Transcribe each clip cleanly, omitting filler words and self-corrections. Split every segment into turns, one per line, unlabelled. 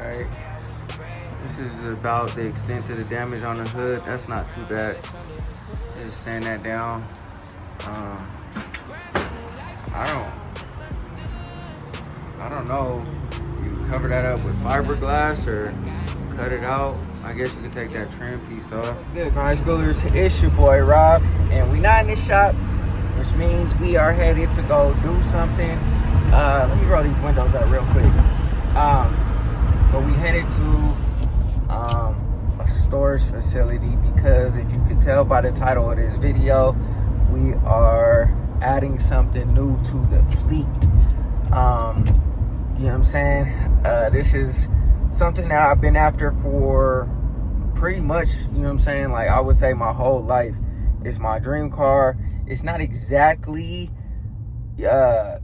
Alright, this is about the extent of the damage on the hood. That's not too bad. Just sand that down. I don't know. You cover that up with fiberglass or cut it out. I guess you could take that trim piece off. What's good, Grind Schoolers? It's your boy Rob, and we not in the shop, which means we are headed to go do something. Let me roll these windows up real quick. But we headed to a storage facility because if you could tell by the title of this video, we are adding something new to the fleet. You know what I'm saying? This is something that I've been after for pretty much, you know what I'm saying, like I would say my whole life. It's my dream car. It's not exactly the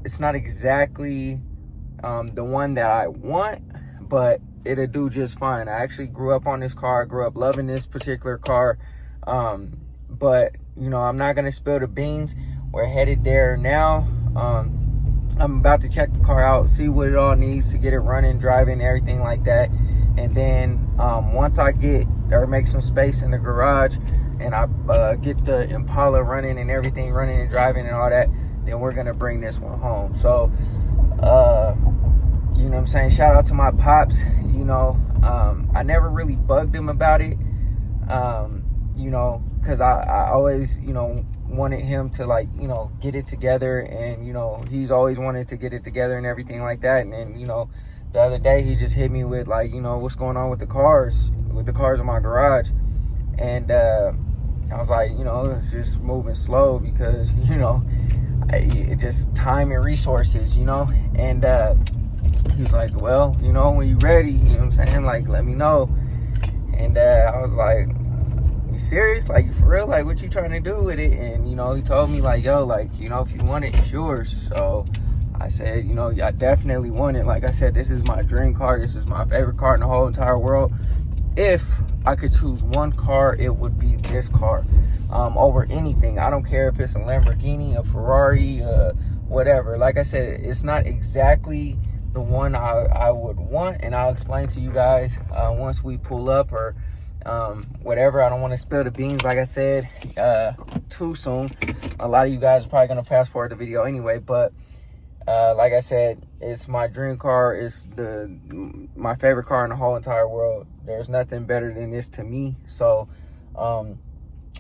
one that I want, but it'll do just fine. I actually grew up on this car. I grew up loving this particular car. But you know, I'm not gonna spill the beans. We're headed there now. I'm about to check the car out, see what it all needs to get it running, driving, everything like that. And then once I get or make some space in the garage and I get the Impala running and everything running and driving and all that, then we're gonna bring this one home. So you know what I'm saying, shout out to my pops. You know, I never really bugged him about it, you know, because I always, you know, wanted him to, like, you know, get it together, and you know, he's always wanted to get it together and everything like that. And then, you know, the other day he just hit me with, like, you know, what's going on with the cars in my garage. And I was like, you know, it's just moving slow because, you know, it just time and resources, you know. And he's like, well, you know, when you ready, you know what I'm saying, like, let me know. And I was like, you serious? Like, for real? Like, what you trying to do with it? And, you know, he told me, like, yo, like, you know, if you want it, it's yours. So I said, you know, I definitely want it. Like I said, this is my dream car. This is my favorite car in the whole entire world. If I could choose one car, it would be this car over anything. I don't care if it's a Lamborghini, a Ferrari, whatever. Like I said, it's not exactly the one I would want, and I'll explain to you guys once we pull up or whatever. I don't want to spill the beans, like I said, too soon. A lot of you guys are probably gonna fast forward the video anyway, but like I said, it's my dream car. It's my favorite car in the whole entire world. There's nothing better than this to me. So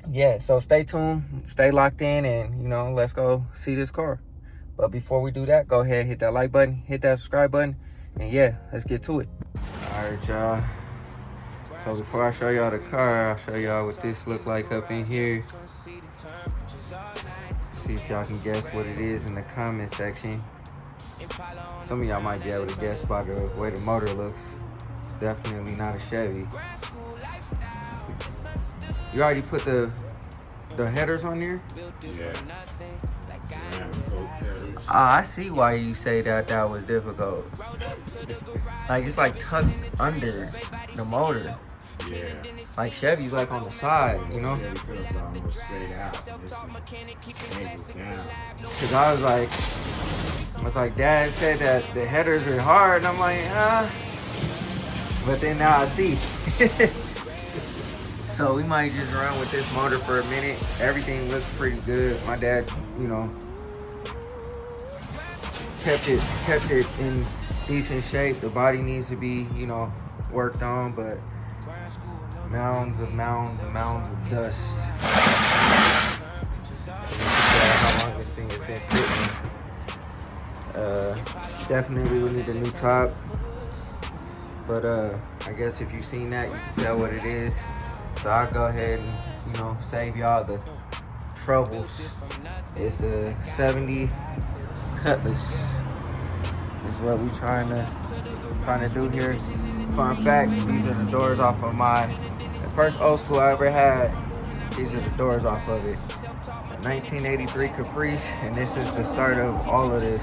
yeah, so stay tuned, stay locked in, and you know, let's go see this car. But before we do that, go ahead, hit that like button, hit that subscribe button, and yeah, let's get to it. All right, y'all. So before I show y'all the car, I'll show y'all what this look like up in here. See if y'all can guess what it is in the comment section. Some of y'all might be able to guess by the way the motor looks. It's definitely not a Chevy. You already put the headers on there?
Yeah.
I see why you say that was difficult. Like, it's like tucked under the motor.
Yeah.
Like Chevy's like on the side, you know?
Yeah, because it's almost straight out. This is down.
Cause I was like, Dad said that the headers are hard, and I'm like, but then now I see. So we might just run with this motor for a minute. Everything looks pretty good. My dad, you know, kept it in decent shape. The body needs to be, you know, worked on, but mounds of dust. How long this thing has been sitting. Definitely we need a new top. But I guess if you've seen that, you can tell what it is. So I'll go ahead and, you know, save y'all the troubles. It's a 70 Cutlass. Is what we trying to do here. Fun fact, these are the doors off of the first old school I ever had. These are the doors off of it. A 1983 Caprice, and this is the start of all of this.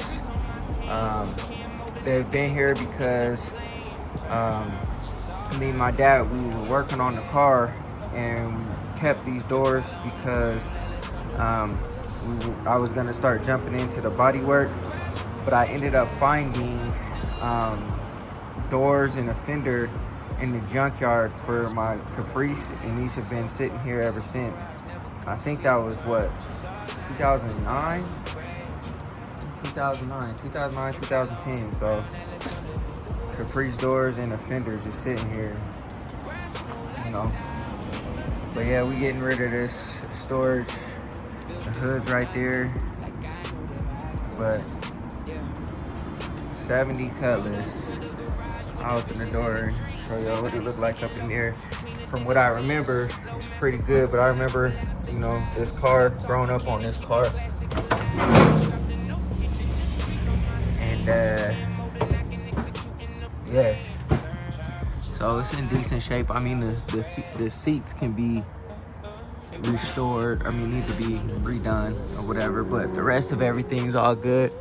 They've been here because me and my dad, we were working on the car, and we kept these doors because I was gonna start jumping into the bodywork, but I ended up finding doors and a fender in the junkyard for my Caprice, and these have been sitting here ever since. I think that was what, 2009, 2010. So Caprice doors and a fender just sitting here, you know. But yeah, we getting rid of this storage. The hood's right there, but 70 Cutlass. I'll open the door and show y'all what it looked like up in there. From what I remember, it's pretty good, but I remember, you know, this car, growing up on this car. And yeah, so it's in decent shape. I mean, the seats can be restored, I mean, need to be redone or whatever, but the rest of everything's all good.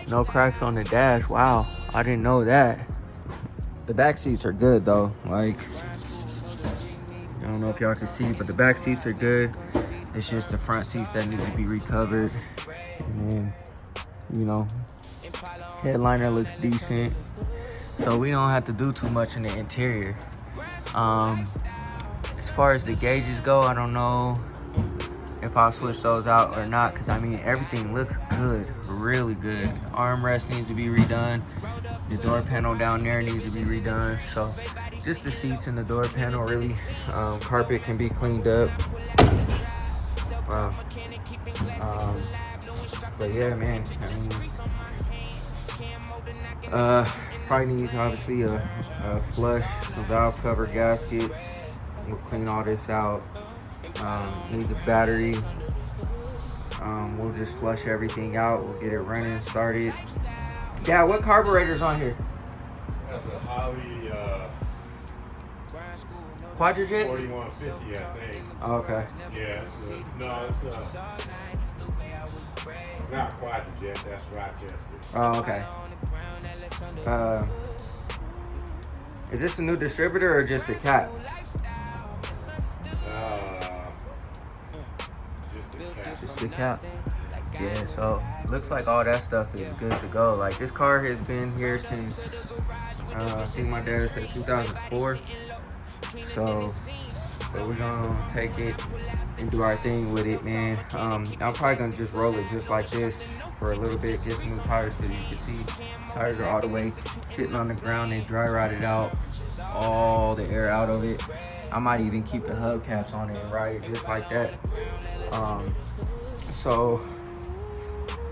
No cracks on the dash. Wow, I didn't know that. The back seats are good though. Like, I don't know if y'all can see, but the back seats are good. It's just the front seats that need to be recovered. And then, you know, headliner looks decent, so we don't have to do too much in the interior. As far as the gauges go, I don't know if I'll switch those out or not, because I mean, everything looks good, really good. Armrest needs to be redone. The door panel down there needs to be redone. So just the seats and the door panel, really. Carpet can be cleaned up. Wow. But yeah, man, I mean, probably needs obviously a flush, some valve cover gaskets. We'll clean all this out. Needs a battery. We'll just flush everything out. We'll get it running, started. Yeah, what carburetor's on here?
That's a Holly
Quadrajet?
4150, I think.
Oh, okay.
Yeah, it's not Quadrajet, that's Rochester.
Oh, okay. Is this a new distributor or just a cap? Just the cap. Yeah, so looks like all that stuff is good to go. Like, this car has been here since I think my dad said 2004. So we're gonna take it and do our thing with it, man. I'm probably gonna just roll it just like this for a little bit, get some new tires, because you can see tires are all the way sitting on the ground. They dry rotted out all the air out of it. I might even keep the hubcaps on it and ride it just like that. So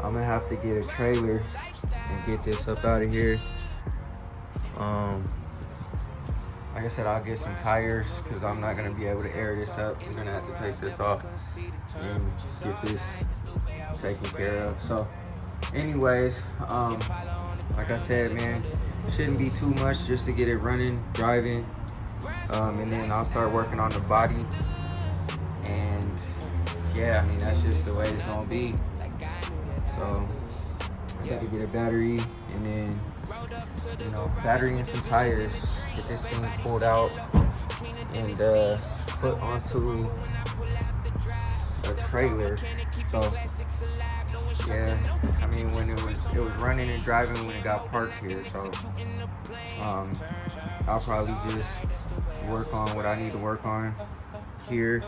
I'm gonna have to get a trailer and get this up out of here. Like I said, I'll get some tires because I'm not gonna be able to air this up. I'm gonna have to take this off and get this taken care of. So anyways, like I said, man, shouldn't be too much just to get it running, driving. And then I'll start working on the body. And yeah, I mean, that's just the way it's gonna be. So I got to get a battery, and then, you know, battery and some tires. Get this thing pulled out and put onto a trailer. So yeah, I mean, when it was running and driving when it got parked here. So I'll probably just work on what I need to work on here.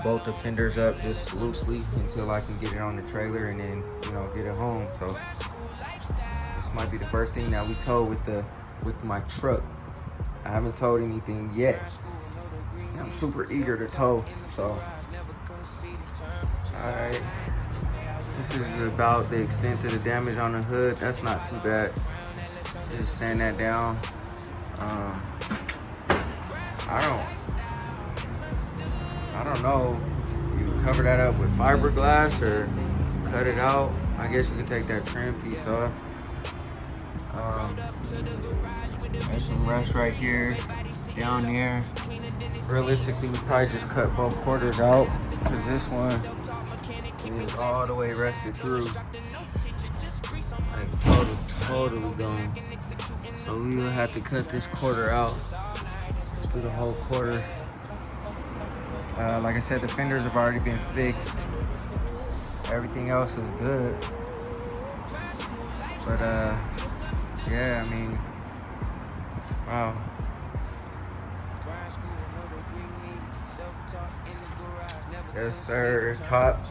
Bolt the fenders up just loosely until I can get it on the trailer, and then, you know, get it home. So this might be the first thing that we tow with my truck. I haven't towed anything yet. I'm super eager to tow. So alright, this is about the extent of the damage on the hood. That's not too bad. Just sand that down. I don't know. You cover that up with fiberglass or cut it out. I guess you can take that trim piece off. There's some rust right here, down there. Realistically, we probably just cut both quarters out, because this one is all the way rusted through. Like, totally gone. So we will have to cut this quarter out. Just do the whole quarter. Like I said, the fenders have already been fixed. Everything else is good. But yeah, I mean, Wow. Yes, sir. Top.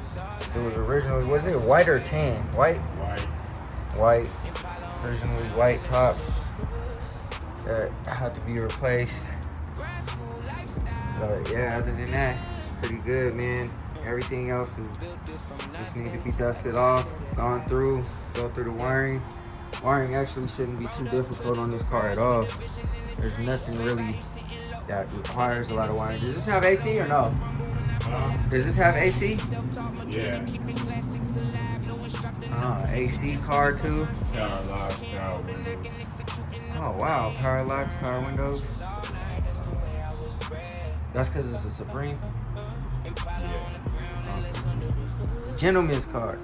It was originally, was it white or tan? White? White. Originally white top. That had to be replaced. But yeah, other than that, it's pretty good, man. Everything else is just need to be dusted off, gone through, go through the wiring. Wiring actually shouldn't be too difficult on this car at all. There's nothing really that requires a lot of wiring. Does this have AC or no? Does this have AC?
Yeah.
AC car too.
Power locks, power windows.
Oh wow, power locks, power windows. That's because it's a Supreme. Gentleman's car.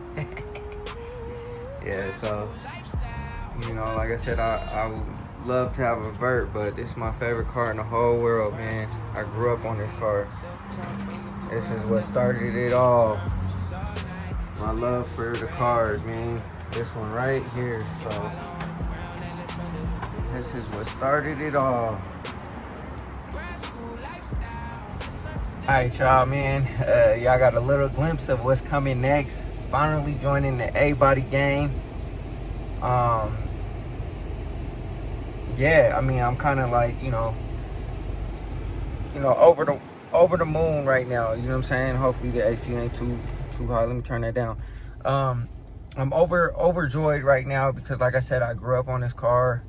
Yeah, so you know, like I said, I would love to have a Vert, but this is my favorite car in the whole world, man. I grew up on this car. This is what started it all. My love for the cars, man. This one right here. So this is what started it all. Alright, y'all, man. Y'all got a little glimpse of what's coming next. Finally joining the A-Body gang. Yeah, I mean, I'm kind of like, you know, over the moon right now. You know what I'm saying? Hopefully the AC ain't too high. Let me turn that down. I'm overjoyed right now because, like I said, I grew up on this car.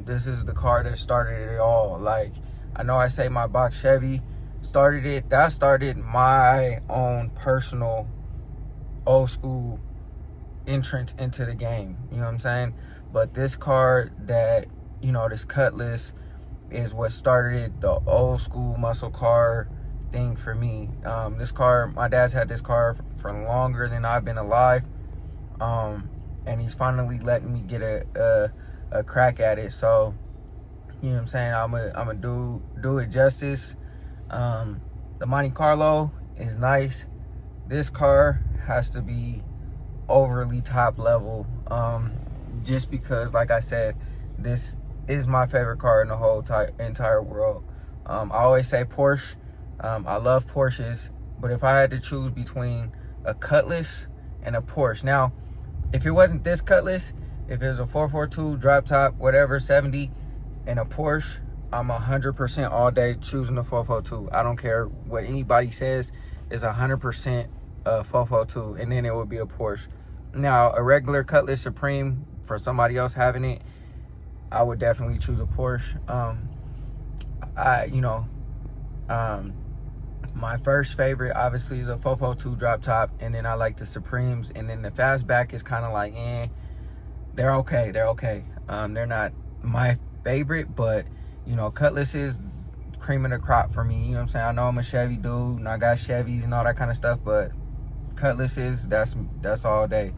This is the car that started it all. Like, I know I say my box Chevy started it. That started my own personal old school entrance into the game. You know what I'm saying? But this car that, you know, this Cutlass is what started the old school muscle car thing for me. This car, my dad's had this car for longer than I've been alive. And he's finally letting me get a crack at it. So, you know what I'm saying? I'm gonna do it justice. The Monte Carlo is nice. This car has to be overly top level. Just because, like I said, this is my favorite car in the whole entire world. I always say Porsche. I love Porsches, but if I had to choose between a Cutlass and a Porsche. Now, if it wasn't this Cutlass, if it was a 442 drop top, whatever, 70, and a Porsche, I'm 100% all day choosing the 442. I don't care what anybody says. It's 100% 442, and then it would be a Porsche. Now, a regular Cutlass Supreme, for somebody else having it, I would definitely choose a Porsche. My first favorite, obviously, is a 442 drop top, and then I like the Supremes, and then the fastback is kind of like, they're okay. They're not my favorite, but, you know, Cutlass is cream of the crop for me. You know what I'm saying? I know I'm a Chevy dude, and I got Chevys and all that kind of stuff, but Cutlass is, that's all day.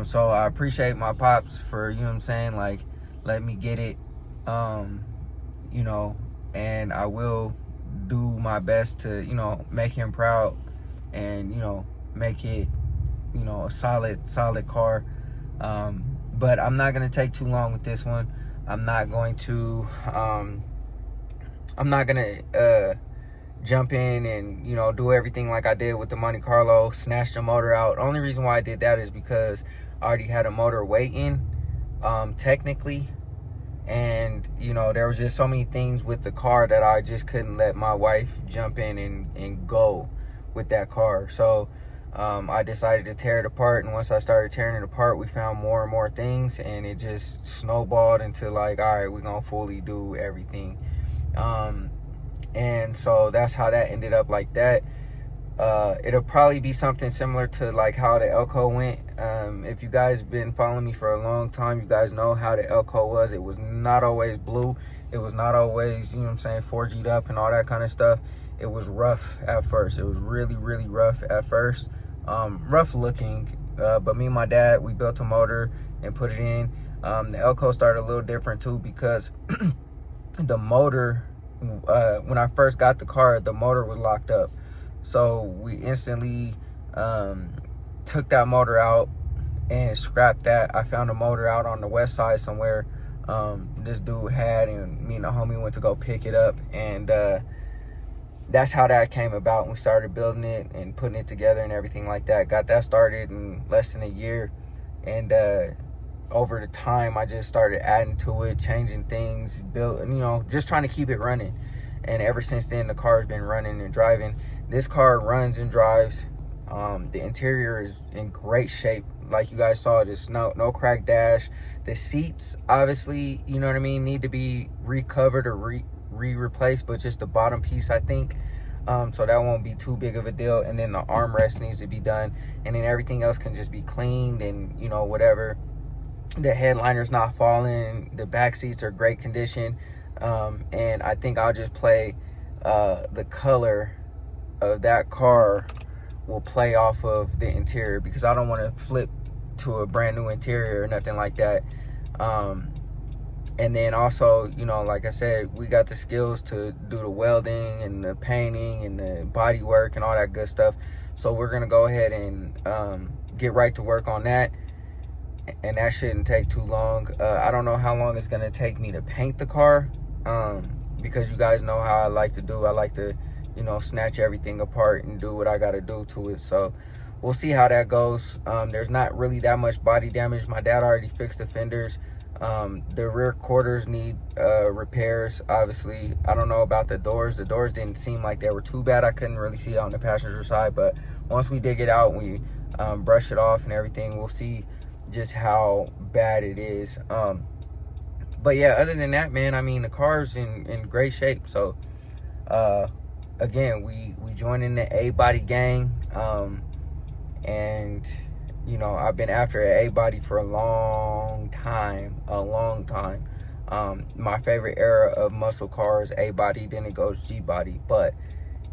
So I appreciate my pops for, you know what I'm saying, like, let me get it, you know, and I will do my best to, you know, make him proud and, you know, make it, you know, a solid car. But I'm not going to take too long with this one. I'm not going to jump in and, you know, do everything like I did with the Monte Carlo, snatch the motor out. Only reason why I did that is because I already had a motor waiting, technically. And, you know, there was just so many things with the car that I just couldn't let my wife jump in and go with that car. So I decided to tear it apart. And once I started tearing it apart, we found more and more things. And it just snowballed into like, all right, we're going to fully do everything. And so that's how that ended up like that. It'll probably be something similar to like how the Elko went. If you guys been following me for a long time, you guys know how the Elko was. It was not always blue. It was not always, you know what I'm saying, 4G'd up and all that kind of stuff. It was rough at first. It was really, really rough at first. Rough looking. But me and my dad, we built a motor and put it in. The Elko started a little different too because the motor, when I first got the car, the motor was locked up. So we instantly took that motor out and scrapped that. I found a motor out on the west side somewhere this dude had, and me and the homie went to go pick it up, and that's how that came about. We started building it and putting it together and everything like that. Got that started in less than a year, and over the time I just started adding to it, changing things, just trying to keep it running. And ever since then, the car's been running and driving. This car runs and drives. The interior is in great shape. Like you guys saw, there's no cracked dash. The seats, obviously, you know what I mean, need to be recovered or replaced, but just the bottom piece, I think. So that won't be too big of a deal. And then the armrest needs to be done, and then everything else can just be cleaned and, you know, whatever. The headliner's not falling. The back seats are great condition. And I think I'll just play the color of that car will play off of the interior, because I don't want to flip to a brand new interior or nothing like that. And then also, you know, like I said, we got the skills to do the welding and the painting and the body work and all that good stuff. So we're gonna go ahead and get right to work on that, and that shouldn't take too long. I don't know how long it's gonna take me to paint the car, because you guys know how I like to do. I like to, you know, snatch everything apart and do what I gotta do to it. So we'll see how that goes. There's not really that much body damage. My dad already fixed the fenders. The rear quarters need repairs, obviously. I don't know about the doors. The doors didn't seem like they were too bad. I couldn't really see it on the passenger side, but once we dig it out, we brush it off and everything, we'll see just how bad it is. But yeah, other than that, man, I mean, the car's in great shape. So again, we joined in the A-body gang, and you know, I've been after an A-body for a long time. My favorite era of muscle cars, A-body, then it goes G-body, but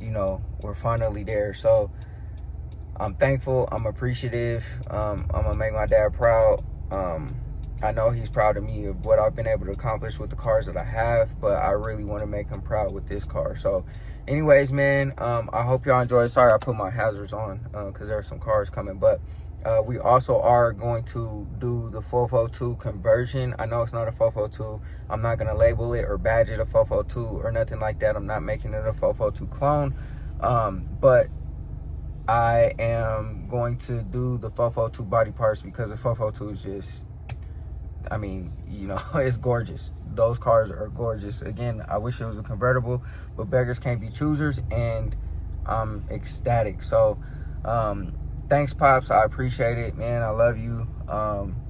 you know, we're finally there. So I'm thankful, I'm appreciative. I'm gonna make my dad proud. I know he's proud of me of what I've been able to accomplish with the cars that I have, but I really want to make him proud with this car. So anyways, man, I hope y'all enjoy. Sorry I put my hazards on because there are some cars coming, but we also are going to do the 442 conversion. I know it's not a 442. I'm not going to label it or badge it a 442 or nothing like that. I'm not making it a 442 clone, but I am going to do the 442 body parts, because the 442 is just, I mean, you know, it's gorgeous. Those cars are gorgeous. Again, I wish it was a convertible, but beggars can't be choosers, and I'm ecstatic. So thanks, Pops. I appreciate it, man. I love you.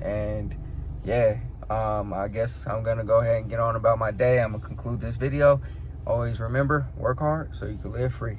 And yeah, I guess I'm gonna go ahead and get on about my day. I'm gonna conclude this video. Always remember, work hard so you can live free.